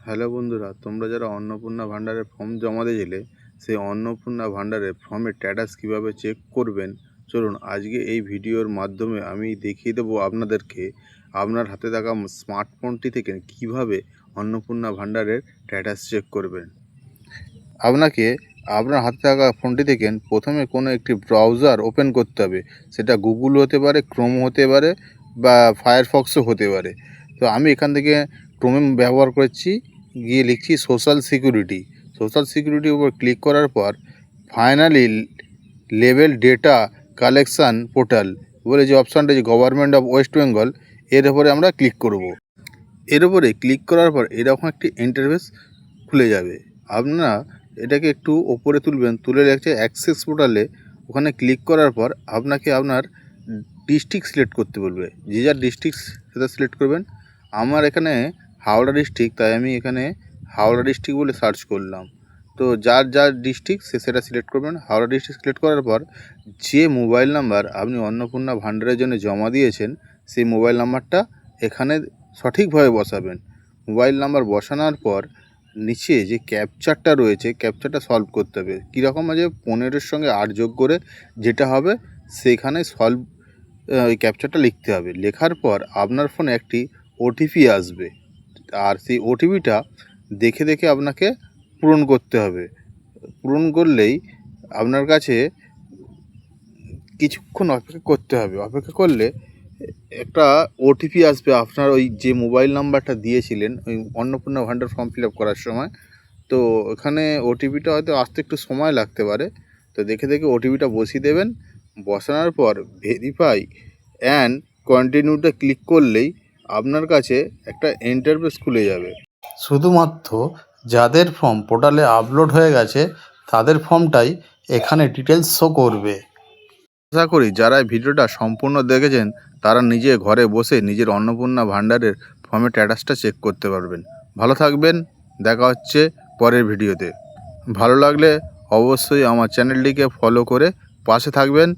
Hello বন্ধুরা, তোমরা যারা অন্নপূর্ণা ভাণ্ডারের ফর্ম জমা দিয়েছিলে, সেই অন্নপূর্ণা ভাণ্ডারের ফর্মের স্ট্যাটাস কীভাবে চেক করবেন, চলুন আজকে এই ভিডিওর মাধ্যমে আমি দেখিয়ে দেবো আপনাদেরকে আপনার হাতে থাকা স্মার্টফোনটি থেকে কিভাবে অন্নপূর্ণা ভাণ্ডারের স্ট্যাটাস চেক করবেন। আপনাকে আপনার হাতে থাকা ফোনটি থেকে প্রথমে কোনো একটি ব্রাউজার ওপেন করতে হবে। সেটা গুগল হতে পারে, ক্রোম হতে পারে বা ফায়ারফক্সও হতে পারে। তো আমি এখান থেকে ক্রোম ব্যবহার করছি, গিয়ে লিখছি সোশ্যাল সিকিউরিটির উপর ক্লিক করার পর finally level data collection portal বলে যে অপশানটা, যে গভর্নমেন্ট অফ ওয়েস্ট বেঙ্গল, এর উপরে আমরা ক্লিক করব। এর উপরে ক্লিক করার পর এরকম একটি ইন্টারফেস খুলে যাবে। আপনারা এটাকে একটু ওপরে তুলবেন, তুলে রাখছে অ্যাক্সেস পোর্টালে। ওখানে ক্লিক করার পর আপনাকে আপনার ডিস্ট্রিক্ট সিলেক্ট করতে বলবে। যে যার ডিস্ট্রিক্ট সেটা সিলেক্ট করবেন। আমার এখানে হাওড়া ডিস্ট্রিক্ট, তাই আমি এখানে হাওড়া ডিস্ট্রিক্ট বলে সার্চ করলাম। তো যার যার ডিস্ট্রিক্ট সেটা সিলেক্ট করবেন। হাওড়া ডিস্ট্রিক্ট সিলেক্ট করার পর যে মোবাইল নাম্বার আপনি অন্নপূর্ণা ভাণ্ডারের জন্য জমা দিয়েছেন, সেই মোবাইল নাম্বারটা এখানে সঠিকভাবে বসাবেন। মোবাইল নাম্বার বসানোর পর নিচে যে ক্যাপচারটা রয়েছে, ক্যাপচারটা সলভ করতে হবে। কীরকম আছে, 15-এর সঙ্গে 8 যোগ করে যেটা হবে সেইখানে সলভ, ওই ক্যাপচারটা লিখতে হবে। লেখার পর আপনার ফোনে একটি ওটিপি আসবে, আর সেই ওটিপিটা দেখে দেখে আপনাকে পূরণ করতে হবে। পূরণ করলেই আপনার কাছে কিছুক্ষণ অপেক্ষা করতে হবে। অপেক্ষা করলে একটা ওটিপি আসবে আপনার ওই যে মোবাইল নাম্বারটা দিয়েছিলেন ওই অন্নপূর্ণা ভাণ্ডার ফর্ম ফিল আপ করার সময়। তো এখানে ওটিপিটা হয়তো আসতে একটু সময় লাগতে পারে। তো দেখে দেখে ওটিপিটা বসিয়ে দেবেন। বসানোর পর ভেরিফাই অ্যান্ড কন্টিনিউতে ক্লিক করলেই আপনার কাছে একটা ইন্টারফেস খুলে যাবে। শুধুমাত্র যাদের ফর্ম পোর্টালে আপলোড হয়ে গেছে তাদের ফর্মটাই এখানে ডিটেলস শো করবে। আশা করি যারা এই ভিডিওটা সম্পূর্ণ দেখেছেন তারা নিজে ঘরে বসে নিজের অন্নপূর্ণা ভাণ্ডারের ফর্মের স্ট্যাটাসটা চেক করতে পারবেন। ভালো থাকবেন, দেখা হচ্ছে পরের ভিডিওতে। ভালো লাগলে অবশ্যই আমার চ্যানেলটিকে ফলো করে পাশে থাকবেন।